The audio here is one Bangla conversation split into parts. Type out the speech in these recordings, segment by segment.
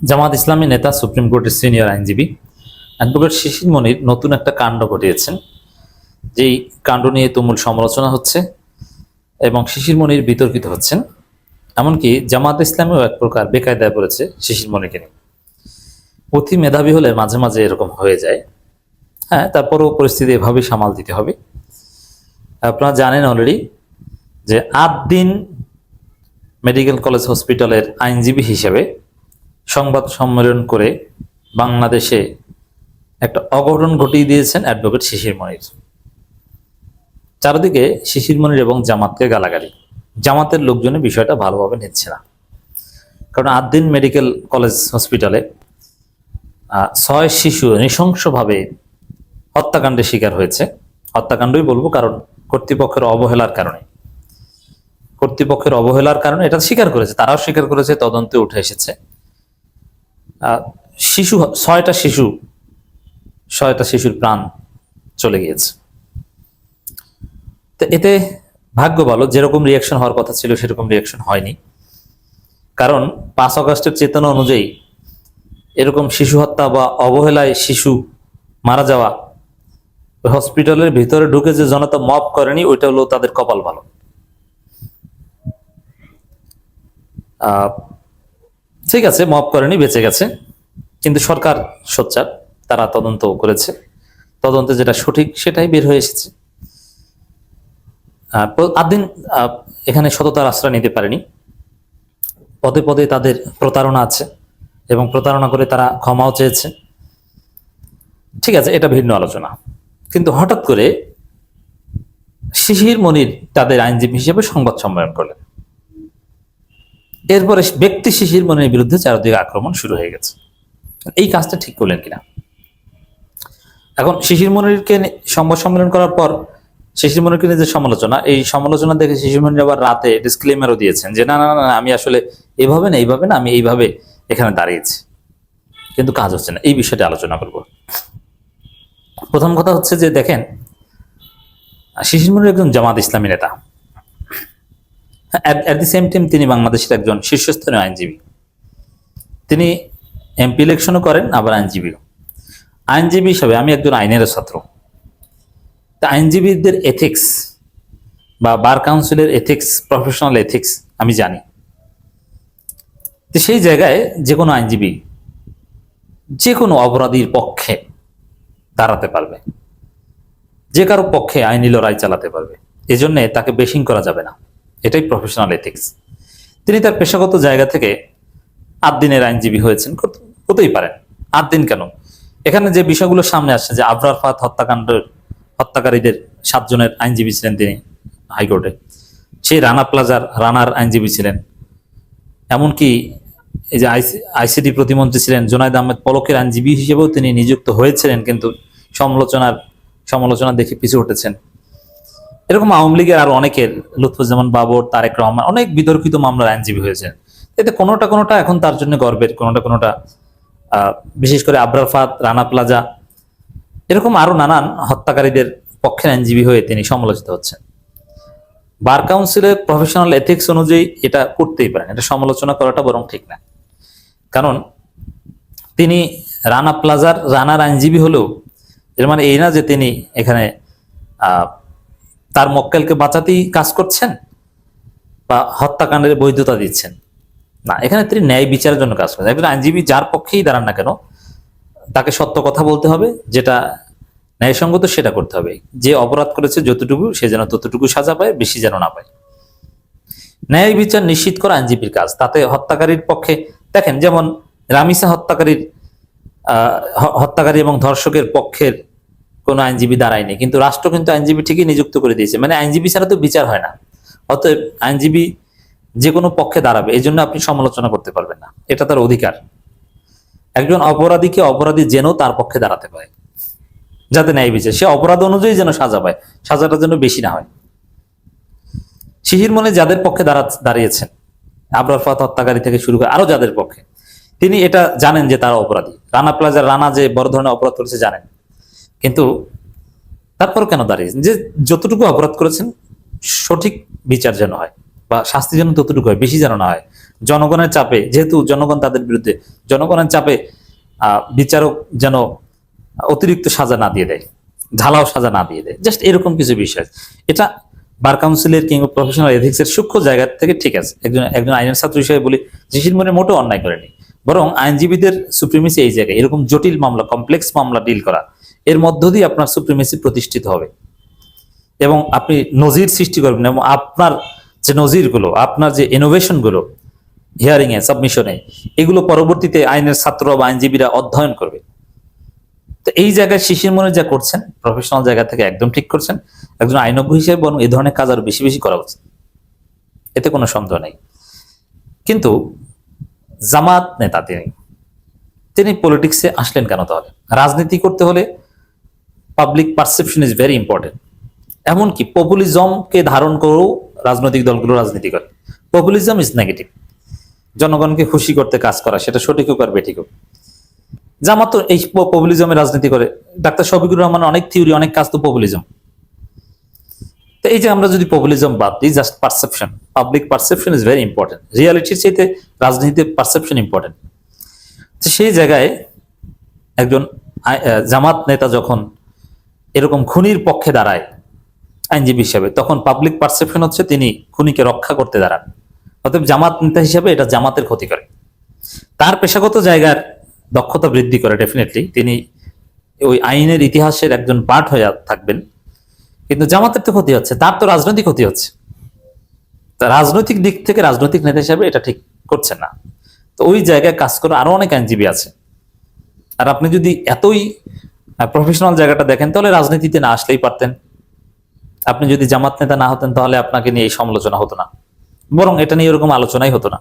জামাত ইসলামী নেতা, সুপ্রিম কোর্টের সিনিয়র আইনজীবী অ্যাডভোকেট শিশির মনির নতুন একটা কাণ্ড ঘটিয়েছেন, যেই কাণ্ড নিয়ে তুমুল সমালোচনা হচ্ছে এবং শিশির মনির বিতর্কিত হচ্ছেন। এমনকি জামাত ইসলামীও এক প্রকার বেকায়দায় পড়েছে শিশির মনিরকে নিয়ে। অতি মেধাবী হলে মাঝে মাঝে এরকম হয়ে যায়। হ্যাঁ, তারপরও পরিস্থিতি এভাবেই সামাল দিতে হবে। আপনারা জানেন অলরেডি যে ৮ দিন মেডিকেল কলেজ হসপিটালের আইনজীবী হিসেবে সংবাদ সম্মেলন করে বাংলাদেশে একটা অঘটন ঘটিয়ে দিয়েছেন অ্যাডভোকেট শিশির মনির। চারিদিকে শিশির মনির এবং জামাতকে গালাগালি। জামাতের লোকজনের বিষয়টা ভালোভাবে নিচ্ছে না, কারণ ৮ দিন মেডিকেল কলেজ হসপিটালে ৬ শিশু নৃশংসভাবে হত্যাকাণ্ডের শিকার হয়েছে। হত্যাকাণ্ডই বলবো, কারণ কর্তৃপক্ষের অবহেলার কারণে এটা স্বীকার করেছে, তারাও স্বীকার করেছে, তদন্তে উঠে এসেছে। শিশু ৬টা শিশুর প্রাণ চলে গিয়েছে। তো এতে ভাগ্য ভালো, যেরকম রিয়াকশন হওয়ার কথা ছিল সেরকম রিয়াকশন হয়নি। কারণ ৫ আগস্টের চেতনা অনুযায়ী এরকম শিশু হত্যা বা অবহেলায় শিশু মারা যাওয়া, হসপিটালের ভিতরে ঢুকে যে জনতা মব করেনি, ওইটা হলো তাদের কপাল ভালো। ঠিক আছে, মব করেনি, বেঁচে গেছে, কিন্তু সরকার সোচ্চার, তারা তদন্ত করেছে, তদন্তে যেটা সঠিক সেটাই বের হয়ে এসেছে। ৮ দিন এখানে সততার আশ্রয় নিতে পারেনি। পদে পদে তাদের প্রতারণা আছে এবং প্রতারণা করে তারা ক্ষমাও চেয়েছে। ঠিক আছে, এটা ভিন্ন আলোচনা। কিন্তু হঠাৎ করে শিশির মনির তাদের আইনজীবী হিসেবে সংবাদ সম্মেলন করলেন। এরপরে ব্যক্তি শিশির মনির বিরুদ্ধে চারদিকে আক্রমণ শুরু হয়ে গেছে। এই কাজটা ঠিক করলেন কিনা? এখন শিশির মনিরকে সংবাদ সম্মেলন করার পর শিশির মনিরকে নিয়ে যে সমালোচনা, এই সমালোচনা দেখে শিশির মনির আবার রাতে ডিসক্লেমারও দিয়েছেন যে না না না, আমি আসলে এইভাবে না, আমি এইভাবে এখানে দাঁড়িয়েছি, কিন্তু কাজ হচ্ছে না। এই বিষয়টা আলোচনা করব। প্রথম কথা হচ্ছে যে দেখেন, শিশির মনির একজন জামাত ইসলামী নেতা, অ্যাট দি সেম টাইম তিনি বাংলাদেশের একজন শীর্ষস্থানীয় আইনজীবী। তিনি এমপি ইলেকশনও করেন, আবার আইনজীবীও। আইনজীবী হিসাবে আমি একজন আইনের ছাত্র। তা আইনজীবীদের এথিক্স বা বার কাউন্সিলের এথিক্স, প্রফেশনাল এথিক্স আমি জানি। তো সেই জায়গায় যে কোনো আইনজীবী যে কোনো অপরাধীর পক্ষে দাঁড়াতে পারবে, যে কারো পক্ষে আইনি লড়াই চালাতে পারবে, এজন্যে তাকে বেশিং করা যাবে না। এটাই প্রফেশনাল এথিক্স। তিনি তার পেশাগত জায়গা থেকে ৮ দিনের আইনজীবী হয়েছেন, হতেই পারেন। ৮ দিন কেন? এখানে যে বিষয়গুলো সামনে আসছে, যে আবরার ফাহাদ হত্যাকাণ্ডের হত্যাকারীদের ৭ জনের আইনজীবী ছিলেন তিনি হাইকোর্টে, সেই রানা প্লাজার রানার আইনজীবী ছিলেন, এমনকি এই যে আইসিটি প্রতিমন্ত্রী ছিলেন জুনায়েদ আহমেদ পলকের আইনজীবী হিসেবেও তিনি নিযুক্ত হয়েছিলেন, কিন্তু সমালোচনা দেখে পিছু উঠেছেন। এরকম আওয়ামী লীগের আর অনেকের, লুৎফুজ্জামান বাবর, তারেক রহমান, অনেক বিতর্কিত মামলার আইনজীবী হয়েছেন। এতে কোনোটা এখন তার জন্য গর্বের, কোনোটা বিশেষ করে আবরার ফাহাদ, রানা প্লাজা, এরকম আরো নানান হত্যাকারীদের পক্ষের আইনজীবী হয়ে তিনি সমালোচিত হচ্ছেন। বার কাউন্সিলের প্রফেশনাল এথিক্স অনুযায়ী এটা করতেই পারেন, এটা সমালোচনা করাটা বরং ঠিক না। কারণ তিনি রানা প্লাজার রানার আইনজীবী হলেও এর মানে এই না যে তিনি এখানে তার মক্কেলকে বাঁচাতেই কাজ করছেন বা হত্যাকাণ্ডের বৈধতা দিচ্ছেন না। এখানে তিনি ন্যায় বিচারের জন্য কাজ করছেন। একজন আইনজীবী যার পক্ষেই দাঁড়ান না কেন, তাকে সত্য কথা বলতে হবে, যেটা ন্যায়সঙ্গত সেটা করতে হবে। যে অপরাধ করেছে যতটুকু, সে যেন ততটুকু সাজা পায়, বেশি যেন না পায়। ন্যায় বিচার নিশ্চিত করা আইনজীবীর কাজ। তাতে হত্যাকারীর পক্ষে দেখেন, যেমন রামিসা হত্যাকারী এবং ধর্ষকের পক্ষের কোনো আইনজীবী দাঁড়ায়নি, কিন্তু রাষ্ট্র কিন্তু আইনজীবী ঠিকই নিযুক্ত করে দিয়েছে। মানে আইনজীবী ছাড়া তো বিচার হয় না। অতএব আইনজীবী যে কোনো পক্ষে দাঁড়াবে, এই জন্য আপনি সমালোচনা করতে পারবেন না, এটা তার অধিকার। একজন অপরাধীকে অপরাধী যেন তার পক্ষে দাঁড়াতে পারে, যাতে ন্যায় বিচার, সে অপরাধ অনুযায়ী যেন সাজা পায়, সাজাটা যেন বেশি না হয়। শিশির মনির যাদের পক্ষে দাঁড়িয়েছেন, আবরার ফাহাদ হত্যাকারী থেকে শুরু করে আরো যাদের পক্ষে, তিনি এটা জানেন যে তারা অপরাধী। রানা প্লাজার রানা যে বড় ধরনের অপরাধ করেছে জানেন, কিন্তু তারপর কেন দাঁড়িয়েছেন? যে যতটুকু অপরাধ করেছেন সঠিক বিচার যেন হয় বা শাস্তি যেন ততটুকু হয়, বেশি যেন না হয়। জনগণের চাপে, যেহেতু জনগণ তাদের বিরুদ্ধে, জনগণের চাপে বিচারক যেন অতিরিক্ত সাজা না দিয়ে দেয়, ঢালাও সাজা না দিয়ে দেয়, জাস্ট এরকম কিছু বিষয়। এটা বার কাউন্সিলের কিংবা প্রফেশনাল এথিক্স এর সূক্ষ্ম জায়গা থেকে ঠিক আছে। একজন একজন আইনের ছাত্র হিসেবে বলি, শিশির মনির মোটেও অন্যায় করেনি, বরং আইনজীবীদের সুপ্রিমেসি এই জায়গায়, এরকম জটিল মামলা, কমপ্লেক্স মামলা ডিল করা, এর মধ্য দিয়ে আপনার সুপ্রিমেসি প্রতিষ্ঠিত হবে এবং আপনি নজির সৃষ্টি করবেন, এবং আপনার যে নজিরগুলো, আপনার যে ইনোভেশনগুলো হিয়ারিং এ, সাবমিশনে, এগুলো পরবর্তীতে আইনের ছাত্র বা আইনজীবীরা অধ্যয়ন করবে। তো এই জায়গায় শিশির মনির যা করছেন, প্রফেশনাল জায়গা থেকে একদম ঠিক করছেন। একজন আইনজ্ঞ হিসেবে বরং এই ধরনের কাজ আরো বেশি বেশি করা উচিত, এতে কোনো সন্দেহ নেই। কিন্তু জামাত নেতা তিনি পলিটিক্সে আসলেন কেন? তাহলে রাজনীতি করতে হলে public perception is very important. এমনকি পপুলিজমকে ধারণ করেও রাজনৈতিক দলগুলো রাজনীতি করে। পপুলিজম ইজ নেগেটিভ, জনগণকে খুশি করতে কাজ করা, সেটা সঠিক হোক আর বেঠিক হোক। জামাত তো এই পপুলিজমে রাজনীতি করে। ডাক্তার শফিকুর রহমান অনেক থিওরি, অনেক কাজ তো পপুলিজম। তো এই যে আমরা যদি পপুলিজম বাদ দিই, just perception, public perception is very important. রিয়ালিটির চাইতে রাজনীতির পারসেপশন ইম্পর্টেন্ট। তো সেই জায়গায় একজন জামাত নেতা যখন এরকম খুনির পক্ষে দাঁড়ায় আইনজীবী হিসেবে, তখন পাবলিক পারসেপশন হচ্ছে তিনি খুনিকে রক্ষা করতে দাঁড়ান। অতএব জামাত নেতা হিসেবে এটা জামাতের ক্ষতি করে, তার পেশাগত জায়গার দক্ষতা বৃদ্ধি করে। ডেফিনেটলি তিনি ওই আইনের ইতিহাসের একজন পার্ট হয়ে থাকবেন, কিন্তু জামাতের তো ক্ষতি হচ্ছে, তার তো রাজনৈতিক ক্ষতি হচ্ছে। রাজনৈতিক দিক থেকে রাজনৈতিক নেতা হিসেবে এটা ঠিক করছেন না। তো ওই জায়গায় কাজ করে আরো অনেক আইনজীবী আছে। আর আপনি যদি এতই প্রফেশনাল জায়গাটা দেখেন, তাহলে রাজনীতিতে না আসলেই পারতেন। আপনি যদি জামাত নেতা না হতেন, তাহলে আপনাকে নিয়ে এই সমালোচনা হতো না, বরং এটা নিয়ে এরকম আলোচনাই হতো না।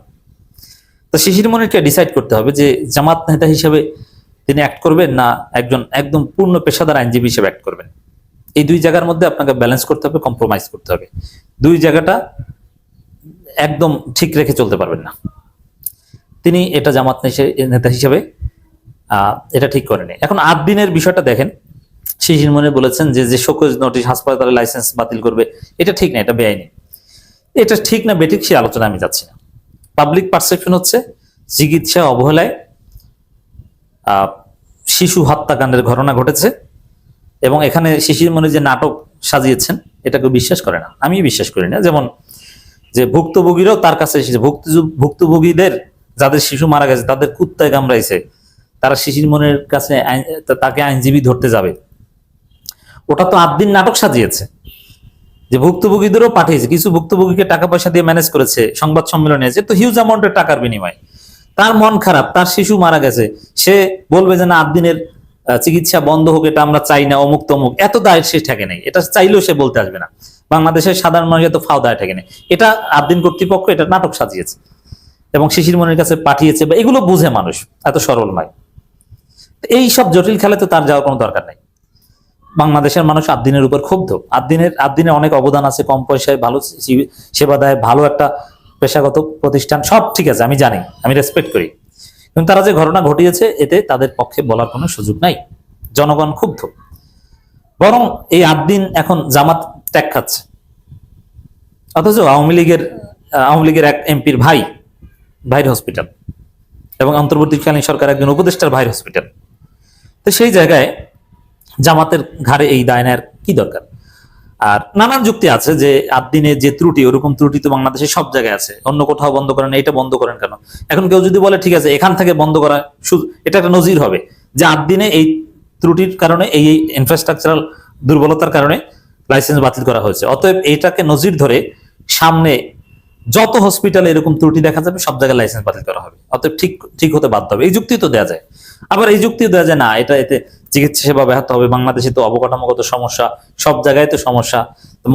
তো শিশির মনিরকে ডিসাইড করতে হবে যে জামাত নেতা হিসেবে তিনি অ্যাক্ট করবেন না একজন একদম পূর্ণ পেশাদার আইনজীবী হিসেবে অ্যাক্ট করবেন। এই দুই জায়গার মধ্যে আপনাকে ব্যালেন্স করতে হবে, কম্প্রোমাইজ করতে হবে। দুই জায়গাটা একদম ঠিক রেখে চলতে পারবেন না। তিনি এটা জামাত নেতা হিসেবে এটা ঠিক করেনি। এখন 8 দিনের বিষয়টা দেখেন, শিশির মনির বলেছেন যে যে শোকজ নোটিশ, হাসপাতালের লাইসেন্স বাতিল করবে, এটা ঠিক না, এটা বেআইনি। এটা ঠিক না বেঠিক সে আলোচনা আমি যাচ্ছি না। পাবলিক পারসেপশন হচ্ছে চিকিৎসা অবহেলায় শিশু হত্যাকাণ্ডের ঘটনা ঘটেছে, এবং এখানে শিশির মনির যে নাটক সাজিয়েছেন এটাকে বিশ্বাস করে না, আমি বিশ্বাস করি না। যেমন যে ভুক্তভোগীরাও তার কাছে এসেছে, ভুক্তভোগীদের যাদের শিশু মারা গেছে তাদের কুত্তায় কামড়াইছে, তারা শিশির মনির কাছে তাকে আইনজীবী ধরতে যাবে। ওটা তো 8 দিন নাটক সাজিয়েছে, যে ভুক্তভোগীদেরও পাঠিয়েছে, কিছু ভুক্তভোগীকে টাকা পয়সা দিয়ে ম্যানেজ করেছে, সংবাদ সম্মেলন নিয়েছে, তো হিউজ অ্যামাউন্টের টাকার বিনিময়ে। তার মন খারাপ, তার শিশু মারা গেছে, সে বলবে যে না 8 দিনের চিকিৎসা বন্ধ হোক, এটা আমরা চাই না, অমুক তমুক, এত দায়ের সে ঠেকে নেই। এটা চাইলেও সে বলতে আসবে না। বাংলাদেশের সাধারণ মানুষ এত ফাও দায় ঠেকে নেই। এটা 8 দিন কর্তৃপক্ষ এটা নাটক সাজিয়েছে এবং শিশির মনির কাছে পাঠিয়েছে, বা এগুলো বুঝে মানুষ, এত সরল নয়। এই সব জটিল খেলে তো তার যাওয়ার কোনো দরকার নাই। বাংলাদেশের মানুষ 8 দিনের উপর ক্ষুব্ধ। 8 দিনের অনেক অবদান আছে, কম পয়সায় ভালো সেবা দেয়, ভালো একটা পেশাগত প্রতিষ্ঠান, সব ঠিক আছে, আমি জানি, আমি রেসপেক্ট করি। কিন্তু তারা যে ঘটনা ঘটিয়েছে এতে তাদের পক্ষে বলার কোনো সুযোগ নাই। জনগণ ক্ষুব্ধ, বরং এই 8 দিন এখন জামাত ট্যাগ খাচ্ছে। অথচ আওয়ামী লীগের এক এমপির ভাইয়ের হসপিটাল, এবং অন্তর্বর্তীকালীন সরকার একজন উপদেষ্টার ভাইয়ের হসপিটাল। তো সেই জায়গায় জামাতের ঘাড়ে এই দায় নেয়ার কি দরকার? আর নানান যুক্তি আছে যে 8 দিনে যে ত্রুটি, ওরকম ত্রুটি তো বাংলাদেশে সব জায়গায় আছে, অন্য কোথাও বন্ধ করেন, এটা বন্ধ করেন কেন? এখন কেউ যদি বলে ঠিক আছে এখান থেকে বন্ধ করা, এটা একটা নজির হবে যে 8 দিনে এই ত্রুটির কারণে, এই ইনফ্রাস্ট্রাকচারাল দুর্বলতার কারণে লাইসেন্স বাতিল করা হয়েছে। অতএব এইটাকে নজির ধরে সামনে যত হসপিটালে এরকম ত্রুটি দেখা যাবে সব জায়গায় লাইসেন্স বাতিল করা হবে। অতএব ঠিক হতে বাধ্য হবে। এই যুক্তি তো দেওয়া যায়। আবার এই যুক্তিও দেওয়া যায় না, এতে চিকিৎসা সেবা ব্যাহত হবে, বাংলাদেশে তো অবকাঠামোগত সমস্যা, সব জায়গায় তো সমস্যা,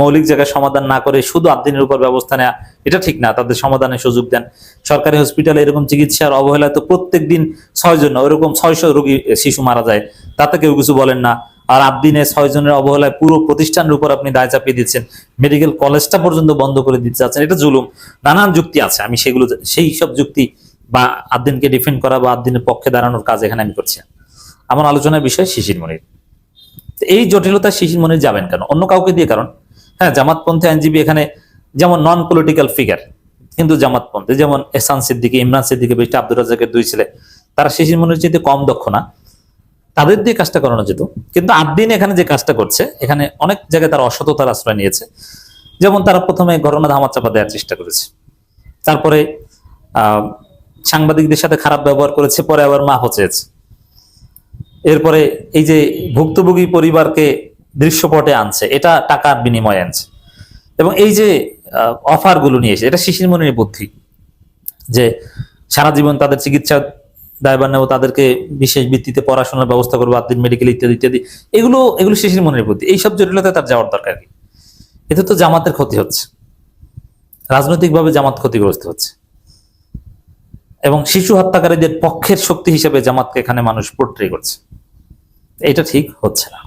মৌলিক জায়গায় সমাধান না করে শুধু 8 দিনের উপর ব্যবস্থা নেওয়া এটা ঠিক না। তাদের সমাধানের সুযোগ দেন। সরকারি হসপিটালে এরকম চিকিৎসার অবহেলায় তো প্রত্যেক দিন 6 জন, ওরকম 600 রোগী শিশু মারা যায়, তাতে কেউ কিছু বলেন না। আর 8 দিনে 6 জনের অবহেলায় পুরো প্রতিষ্ঠানের উপর আপনি দায় চাপিয়ে দিচ্ছেন, মেডিকেল কলেজটা পর্যন্ত বন্ধ করে দিতে চাচ্ছেন, এটা জুলুম। নানান যুক্তি আছে, আমি সেই সব যুক্তি বা 8 দিনকে ডিফেন্ড করা বা 8 দিনের পক্ষে দাঁড়ানোর কাজ এখানে আমি করছি। আমার আলোচনার বিষয় শিশির মনির। এই জটিলতা শিশির মনির যাবেন কেন? অন্য কাউকে দিয়ে, কারণ হ্যাঁ জামাতপন্থী আইনজীবী এখানে যেমন নন পলিটিক্যাল ফিগার, কিন্তু জামাতপন্থী যেমন এহসান সিদ্দিকী, ইমরান সিদ্দিকী, বেশি আব্দুর রাজ্জাকের দুই ছেলে, তারা শিশির মনির চেয়ে কম দক্ষ না, তাদের দিয়ে কাজটা করানো যেত। কিন্তু আদ্দিন এখানে যে কাজটা করছে, এখানে অনেক জায়গায় তারা অসততার আশ্রয় নিয়েছে। যেমন তারা প্রথমে ঘটনা ধামাচাপা দেওয়ার চেষ্টা করেছে, তারপরে সাংবাদিকদের সাথে খারাপ ব্যবহার করেছে, পরে আবার মাফও চেয়েছে। এরপরে এই যে ভুক্তভোগী পরিবারকে দৃশ্যপটে আনছে, এটা টাকার বিনিময়ে আনছে। এবং এই যে অফার গুলো নিয়ে এসে, এটা শিশির মনির বুদ্ধি, যে সারা জীবন তাদের চিকিৎসা দায়ভার নেব, তাদেরকে বিশেষ ভিত্তিতে পড়াশোনার ব্যবস্থা করবো, আদ্দিন মেডিকেল ইত্যাদি ইত্যাদি। এগুলো এগুলো শিশির মনির বুদ্ধি। এইসব জটিলতা তার যাওয়ার দরকার কি? এতে তো জামাতের ক্ষতি হচ্ছে, রাজনৈতিকভাবে জামাত ক্ষতিগ্রস্ত হচ্ছে, এবং শিশু হত্যাকারীদের পক্ষের শক্তি হিসেবে জামাতকে এখানে মানুষ পোর্ট্রে করছে। এটা ঠিক হচ্ছে না।